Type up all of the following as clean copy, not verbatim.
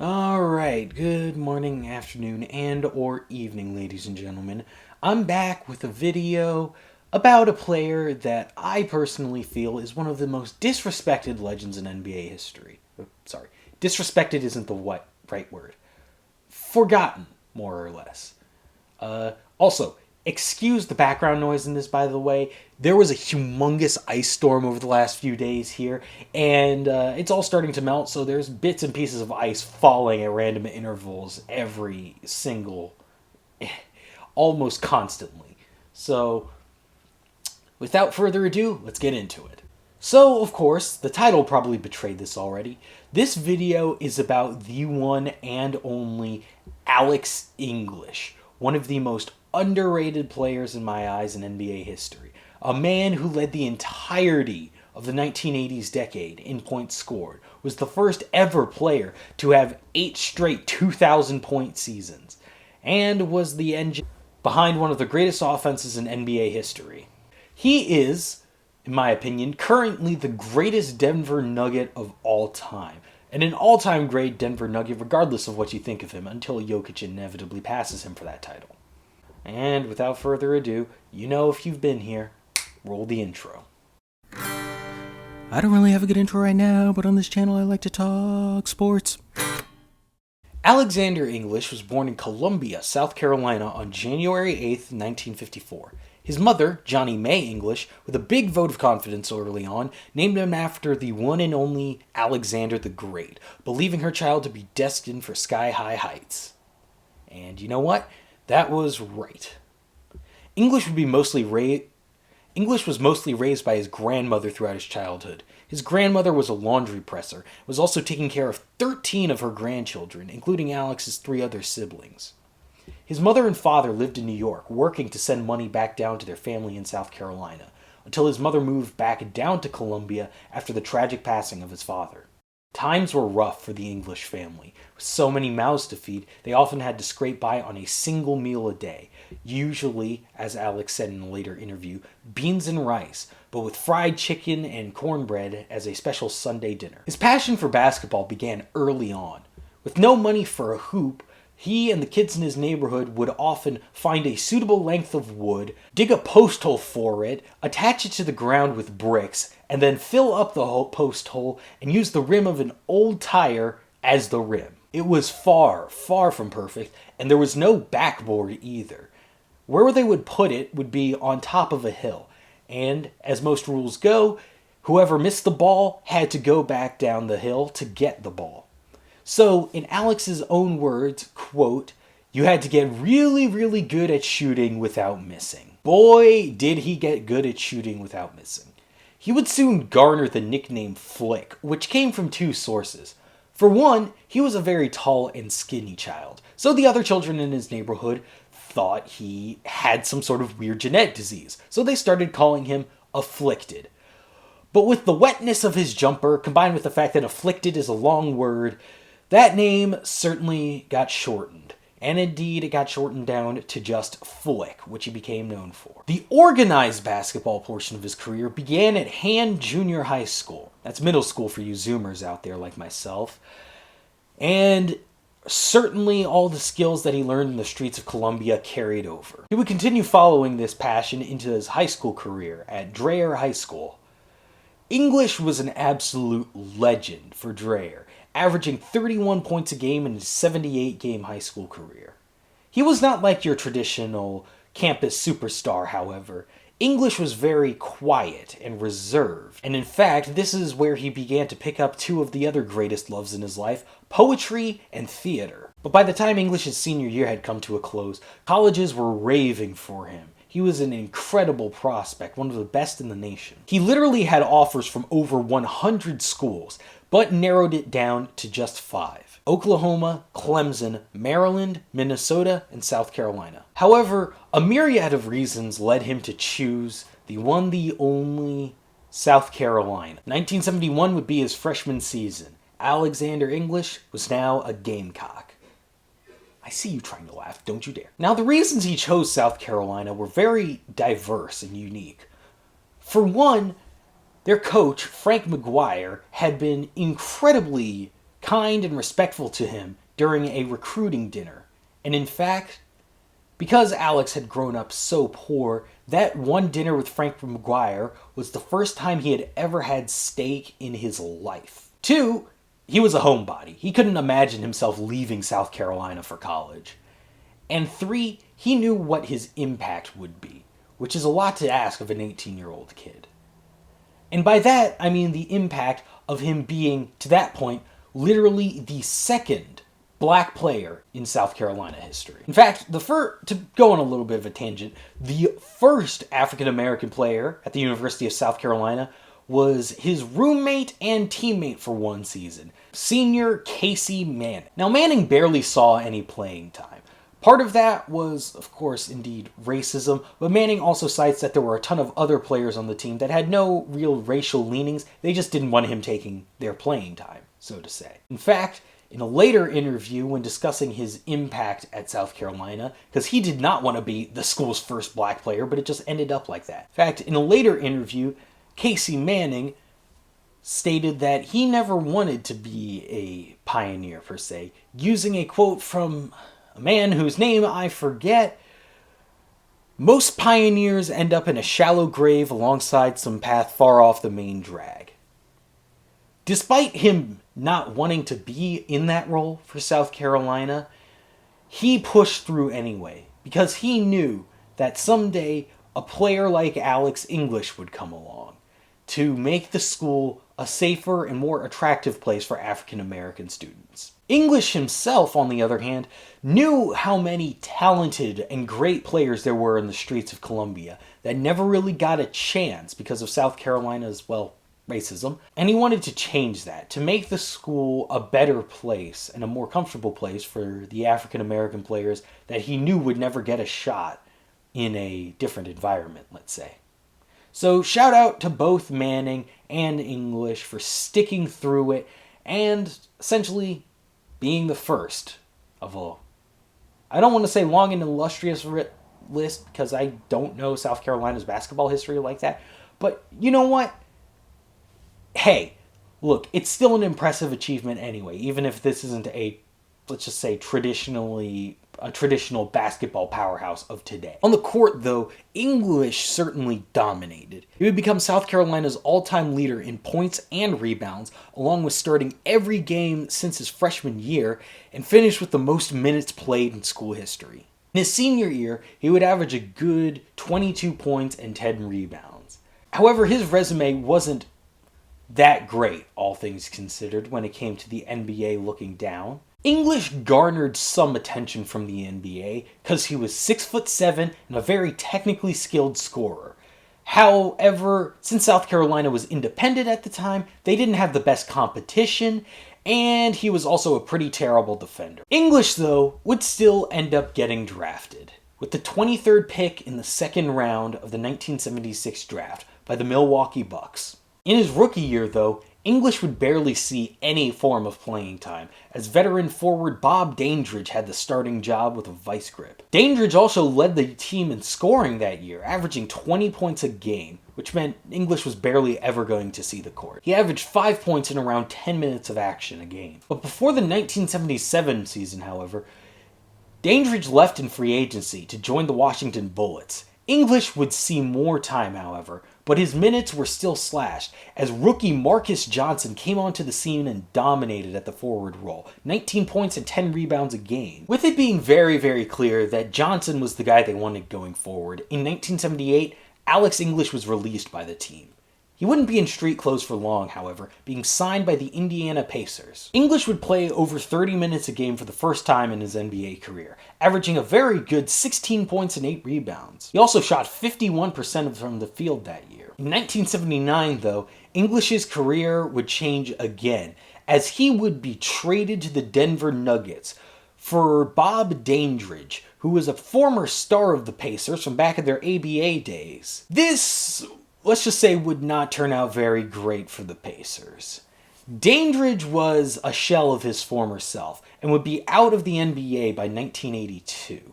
Alright, good morning, afternoon, and or evening, ladies and gentlemen. I'm back with a video about a player that I personally feel is one of the most disrespected legends in NBA history. Sorry, disrespected isn't the right word. Forgotten, more or less. Also, excuse the background noise in this, by the way. There was a humongous ice storm over the last few days here, and it's all starting to melt, so there's bits and pieces of ice falling at random intervals every single, almost constantly. So, without further ado, let's get into it. So, of course, the title probably betrayed this already. This video is about the one and only Alex English, one of the most underrated players in my eyes in NBA history. A man who led the entirety of the 1980s decade in points scored, was the first ever player to have 8 straight 2,000-point seasons, and was the engine behind one of the greatest offenses in NBA history. He is, in my opinion, currently the greatest Denver Nugget of all time. And an all-time great Denver Nugget regardless of what you think of him, until Jokic inevitably passes him for that title. And without further ado, you know if you've been here, roll the intro. I don't really have a good intro right now, but on this channel I like to talk sports. Alexander English was born in Columbia, South Carolina on January 8th, 1954. His mother, Johnny Mae English, with a big vote of confidence early on, named him after the one and only Alexander the Great, believing her child to be destined for sky-high heights. And you know what? That was right. English was mostly raised by his grandmother throughout his childhood. His grandmother was a laundry presser, was also taking care of 13 of her grandchildren, including Alex's 3 other siblings. His mother and father lived in New York, working to send money back down to their family in South Carolina, until his mother moved back down to Columbia after the tragic passing of his father. Times were rough for the English family. With so many mouths to feed, they often had to scrape by on a single meal a day. Usually, as Alex said in a later interview, beans and rice, but with fried chicken and cornbread as a special Sunday dinner. His passion for basketball began early on. With no money for a hoop, he and the kids in his neighborhood would often find a suitable length of wood, dig a post hole for it, attach it to the ground with bricks, and then fill up the post hole and use the rim of an old tire as the rim. It was far, far from perfect, and there was no backboard either. Where they would put it would be on top of a hill, and, as most rules go, whoever missed the ball had to go back down the hill to get the ball. So, in Alex's own words, quote, "You had to get really, really good at shooting without missing." Boy, did he get good at shooting without missing. He would soon garner the nickname Flick, which came from 2 sources. For one, he was a very tall and skinny child, so the other children in his neighborhood thought he had some sort of weird genetic disease, so they started calling him Afflicted. But with the wetness of his jumper, combined with the fact that afflicted is a long word, that name certainly got shortened, and indeed it got shortened down to just Flick, which he became known for. The organized basketball portion of his career began at Hand Junior High School. That's middle school for you Zoomers out there like myself. And certainly all the skills that he learned in the streets of Columbia carried over. He would continue following this passion into his high school career at Dreher High School. English was an absolute legend for Dreher, averaging 31 points a game in his 78-game high school career. He was not like your traditional campus superstar, however. English was very quiet and reserved, and in fact, this is where he began to pick up 2 of the other greatest loves in his life, poetry and theater. But by the time English's senior year had come to a close, colleges were raving for him. He was an incredible prospect, one of the best in the nation. He literally had offers from over 100 schools, but narrowed it down to just 5. Oklahoma, Clemson, Maryland, Minnesota, and South Carolina. However, a myriad of reasons led him to choose the one, the only South Carolina. 1971 would be his freshman season. Alexander English was now a Gamecock. I see you trying to laugh, don't you dare. Now, the reasons he chose South Carolina were very diverse and unique. For one, their coach, Frank McGuire, had been incredibly kind and respectful to him during a recruiting dinner. And in fact, because Alex had grown up so poor, that one dinner with Frank McGuire was the first time he had ever had steak in his life. 2, he was a homebody. He couldn't imagine himself leaving South Carolina for college. And 3, he knew what his impact would be, which is a lot to ask of an 18-year-old kid. And by that, I mean the impact of him being, to that point, literally the second black player in South Carolina history. In fact, to go on a little bit of a tangent, the first African-American player at the University of South Carolina was his roommate and teammate for one season, senior Casey Manning. Now, Manning barely saw any playing time. Part of that was, of course, indeed racism, but Manning also cites that there were a ton of other players on the team that had no real racial leanings. They just didn't want him taking their playing time, so to say. In fact, in a later interview when discussing his impact at South Carolina, because he did not want to be the school's first black player, but it just ended up like that. In fact, in a later interview, Casey Manning stated that he never wanted to be a pioneer, per se, using a quote from a man whose name I forget. "Most pioneers end up in a shallow grave alongside some path far off the main drag." Despite him not wanting to be in that role for South Carolina, he pushed through anyway, because he knew that someday a player like Alex English would come along to make the school a safer and more attractive place for African American students. English himself, on the other hand, knew how many talented and great players there were in the streets of Columbia that never really got a chance because of South Carolina's, racism. And he wanted to change that, to make the school a better place and a more comfortable place for the African American players that he knew would never get a shot in a different environment, let's say. So shout out to both Manning and English for sticking through it and essentially being the first of all. I don't want to say long and illustrious list because I don't know South Carolina's basketball history like that. But you know what? Hey, look, it's still an impressive achievement anyway, even if this isn't let's just say, a traditional basketball powerhouse of today. On the court, though, English certainly dominated. He would become South Carolina's all-time leader in points and rebounds, along with starting every game since his freshman year, and finished with the most minutes played in school history. In his senior year, he would average a good 22 points and 10 rebounds. However, his resume wasn't that great, all things considered, when it came to the NBA looking down. English garnered some attention from the NBA because he was 6'7" and a very technically skilled scorer. However, since South Carolina was independent at the time, they didn't have the best competition, and he was also a pretty terrible defender. English, though, would still end up getting drafted, with the 23rd pick in the second round of the 1976 draft by the Milwaukee Bucks. In his rookie year, though, English would barely see any form of playing time, as veteran forward Bob Dandridge had the starting job with a vice grip. Dandridge also led the team in scoring that year, averaging 20 points a game, which meant English was barely ever going to see the court. He averaged 5 points in around 10 minutes of action a game. But before the 1977 season, however, Dandridge left in free agency to join the Washington Bullets. English would see more time, however, but his minutes were still slashed, as rookie Marcus Johnson came onto the scene and dominated at the forward role, 19 points and 10 rebounds a game. With it being very, very clear that Johnson was the guy they wanted going forward, in 1978, Alex English was released by the team. He wouldn't be in street clothes for long, however, being signed by the Indiana Pacers. English would play over 30 minutes a game for the first time in his NBA career, averaging a very good 16 points and 8 rebounds. He also shot 51% from the field that year. In 1979, though, English's career would change again, as he would be traded to the Denver Nuggets for Bob Dandridge, who was a former star of the Pacers from back in their ABA days. This, let's just say, would not turn out very great for the Pacers. Dandridge was a shell of his former self and would be out of the NBA by 1982.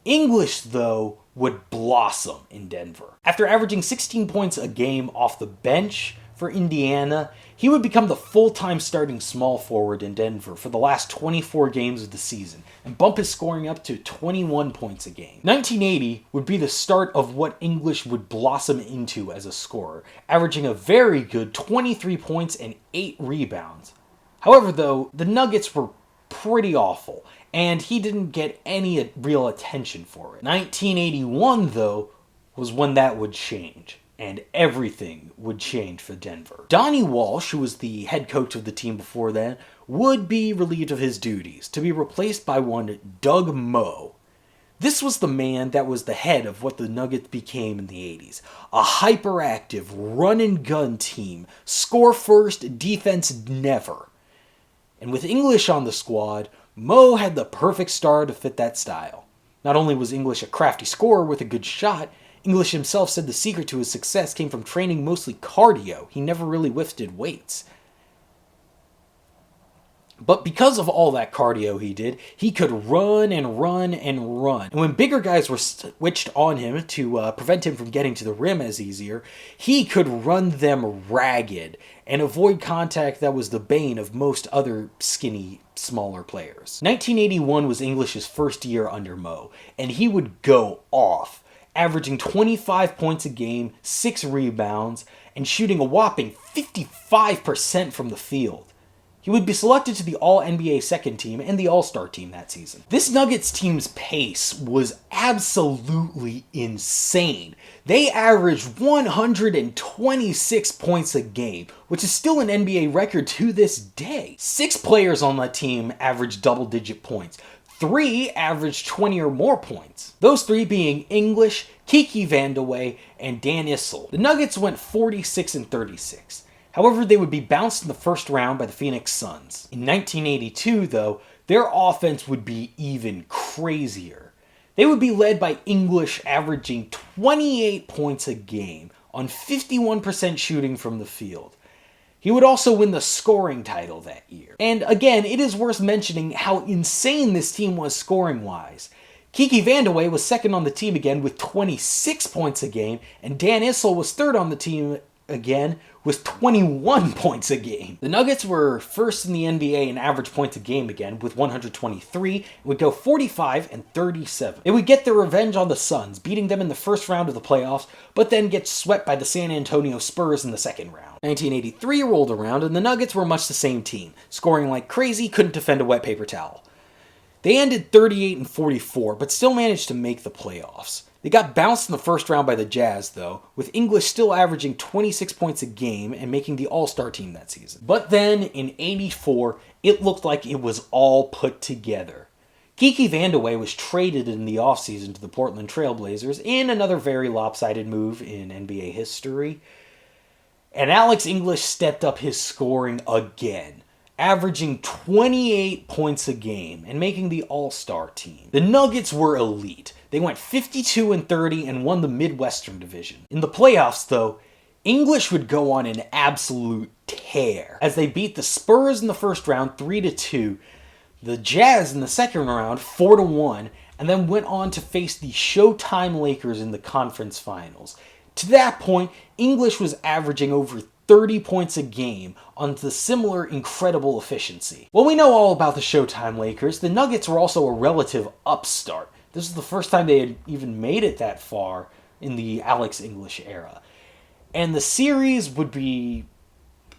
English, though, would blossom in Denver. After averaging 16 points a game off the bench for Indiana, He would become the full-time starting small forward in Denver for the last 24 games of the season and bump his scoring up to 21 points a game. 1980 would be the start of what English would blossom into as a scorer, averaging a very good 23 points and 8 rebounds. However, though, the Nuggets were pretty awful, and he didn't get any real attention for it. 1981, though, was when that would change. And everything would change for Denver. Donnie Walsh, who was the head coach of the team before then, would be relieved of his duties, to be replaced by one Doug Moe. This was the man that was the head of what the Nuggets became in the 80s. A hyperactive, run-and-gun team, score first, defense never. And with English on the squad, Moe had the perfect star to fit that style. Not only was English a crafty scorer with a good shot, English himself said the secret to his success came from training mostly cardio. He never really lifted weights. But because of all that cardio he did, he could run and run and run. And when bigger guys were switched on him to prevent him from getting to the rim as easier, he could run them ragged and avoid contact that was the bane of most other skinny, smaller players. 1981 was English's first year under Moe, and he would go off, averaging 25 points a game, 6 rebounds, and shooting a whopping 55% from the field. He would be selected to the All-NBA second team and the All-Star team that season. This Nuggets team's pace was absolutely insane. They averaged 126 points a game, which is still an NBA record to this day. 6 players on that team averaged double-digit points. 3 averaged 20 or more points. Those 3 being English, Kiki Vandeweghe, and Dan Issel. The Nuggets went 46-36. However, they would be bounced in the first round by the Phoenix Suns. In 1982, though, their offense would be even crazier. They would be led by English, averaging 28 points a game on 51% shooting from the field. He would also win the scoring title that year. And again, it is worth mentioning how insane this team was scoring-wise. Kiki Vandeweghe was second on the team again with 26 points a game, and Dan Issel was third on the team again with 21 points a game. The Nuggets were first in the NBA in average points a game again with 123, and would go 45-37. They would get their revenge on the Suns, beating them in the first round of the playoffs, but then get swept by the San Antonio Spurs in the second round. 1983 rolled around, and the Nuggets were much the same team, scoring like crazy, couldn't defend a wet paper towel. They ended 38-44, but still managed to make the playoffs. They got bounced in the first round by the Jazz, though, with English still averaging 26 points a game and making the All-Star team that season. But then, in '84, it looked like it was all put together. Kiki Vandeweghe was traded in the offseason to the Portland Trail Blazers in another very lopsided move in NBA history. And Alex English stepped up his scoring again, averaging 28 points a game and making the All-Star team. The Nuggets were elite. They went 52-30 and won the Midwestern Division. In the playoffs, though, English would go on an absolute tear as they beat the Spurs in the first round 3-2, the Jazz in the second round 4-1, and then went on to face the Showtime Lakers in the conference finals. To that point, English was averaging over 30 points a game on the similar incredible efficiency. While we know all about the Showtime Lakers, the Nuggets were also a relative upstart. This was the first time they had even made it that far in the Alex English era. And the series would be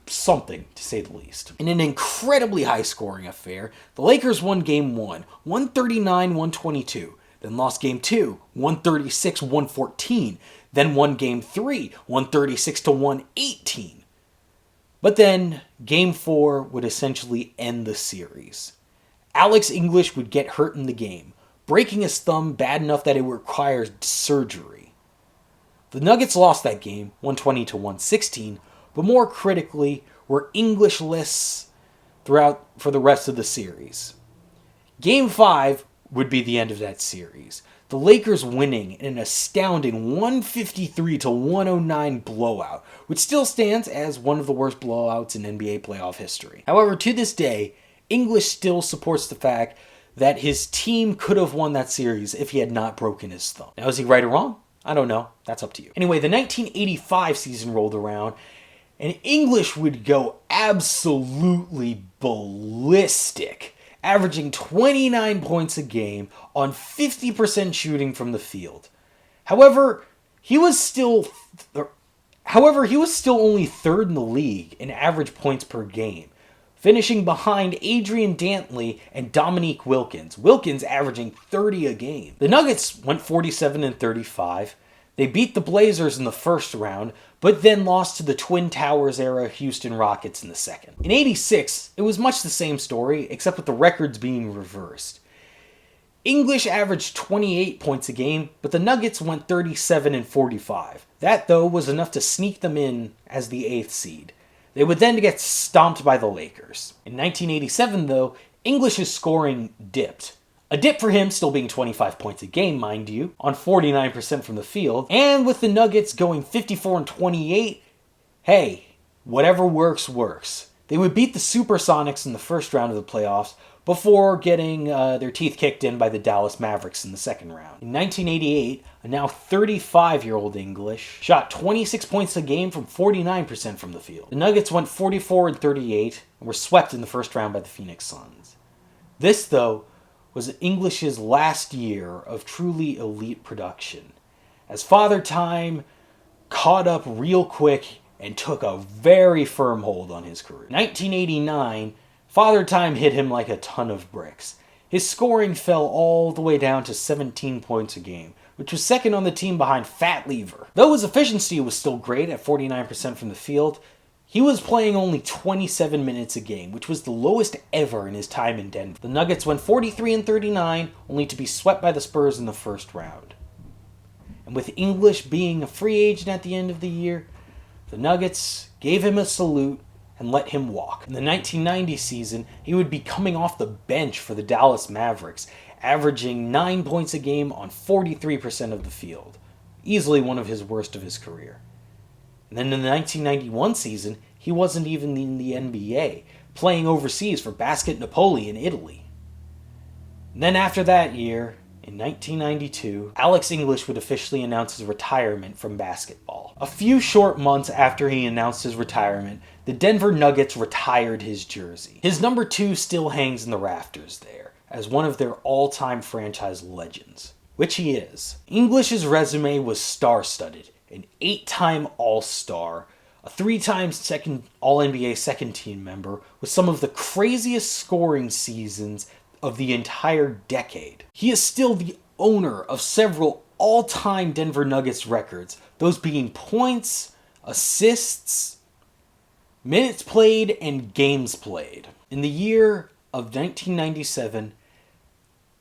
something, to say the least. In an incredibly high-scoring affair, the Lakers won Game 1, 139-122, then lost Game 2, 136-114, then won Game 3, 136-118. But then, Game 4 would essentially end the series. Alex English would get hurt in the game, breaking his thumb bad enough that it required surgery. The Nuggets lost that game, 120-116, but more critically, were Englishless for the rest of the series. Game 5 would be the end of that series. The Lakers winning in an astounding 153-109 blowout, which still stands as one of the worst blowouts in NBA playoff history. However, to this day, English still supports the fact that his team could have won that series if he had not broken his thumb. Now, is he right or wrong? I don't know. That's up to you. Anyway, the 1985 season rolled around, and English would go absolutely ballistic, averaging 29 points a game on 50% shooting from the field. However, he was still only third in the league in average points per game, finishing behind Adrian Dantley and Dominique Wilkins. Wilkins averaging 30 a game. The Nuggets went 47-35. They beat the Blazers in the first round, but then lost to the Twin Towers era Houston Rockets in the second. In '86, it was much the same story, except with the records being reversed. English averaged 28 points a game, but the Nuggets went 37-45. That, though, was enough to sneak them in as the 8th seed. They would then get stomped by the Lakers. In 1987, though, English's scoring dipped. A dip for him still being 25 points a game, mind you, on 49% from the field. And with the Nuggets going 54-28, hey, whatever works, works. They would beat the Supersonics in the first round of the playoffs before getting their teeth kicked in by the Dallas Mavericks in the second round. In 1988, a now 35-year-old English shot 26 points a game from 49% from the field. The Nuggets went 44-38 and were swept in the first round by the Phoenix Suns. This, though, was English's last year of truly elite production, as Father Time caught up real quick and took a very firm hold on his career. In 1989, Father Time hit him like a ton of bricks. His scoring fell all the way down to 17 points a game, which was second on the team behind Fat Lever. Though his efficiency was still great at 49% from the field, he was playing only 27 minutes a game, which was the lowest ever in his time in Denver. The Nuggets went 43-39, only to be swept by the Spurs in the first round. And with English being a free agent at the end of the year, the Nuggets gave him a salute and let him walk. In the 1990 season, he would be coming off the bench for the Dallas Mavericks, averaging 9 points a game on 43% of the field. Easily one of his worst of his career. And then in the 1991 season, he wasn't even in the NBA, playing overseas for Basket Napoli in Italy. And then after that year, in 1992, Alex English would officially announce his retirement from basketball. A few short months after he announced his retirement, the Denver Nuggets retired his jersey. His number 2 still hangs in the rafters there, as one of their all-time franchise legends, which he is. English's resume was star-studded. An 8-time All-Star, a 3-time All-NBA second-team member, with some of the craziest scoring seasons of the entire decade. He is still the owner of several all-time Denver Nuggets records, those being points, assists, minutes played, and games played. In the year of 1997,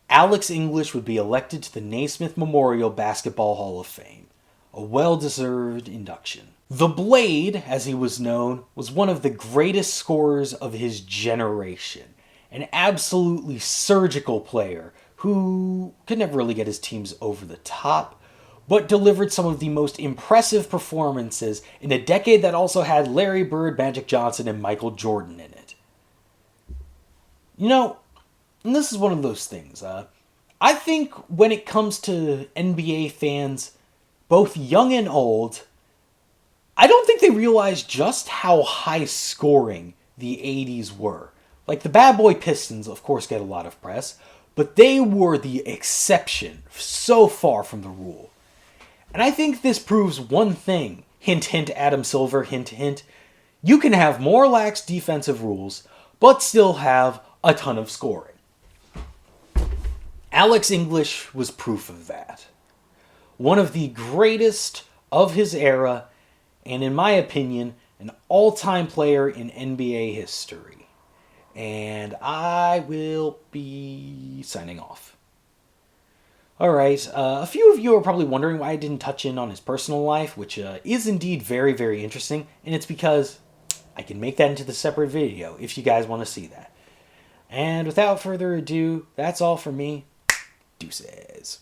Alex English would be elected to the Naismith Memorial Basketball Hall of Fame. A well-deserved induction. The Blade, as he was known, was one of the greatest scorers of his generation. An absolutely surgical player who could never really get his teams over the top, but delivered some of the most impressive performances in a decade that also had Larry Bird, Magic Johnson, and Michael Jordan in it. You know, and this is one of those things. I think when it comes to NBA fans, both young and old, I don't think they realize just how high scoring the 80s were. Like the Bad Boy Pistons, of course, get a lot of press, but they were the exception, so far from the rule. And I think this proves one thing. Hint, hint, Adam Silver, hint, hint. You can have more lax defensive rules, but still have a ton of scoring. Alex English was proof of that. One of the greatest of his era, and in my opinion, an all-time player in NBA history. And I will be signing off. Alright, a few of you are probably wondering why I didn't touch in on his personal life, which is indeed very, very interesting, and it's because I can make that into the separate video if you guys want to see that. And without further ado, that's all for me. Deuces.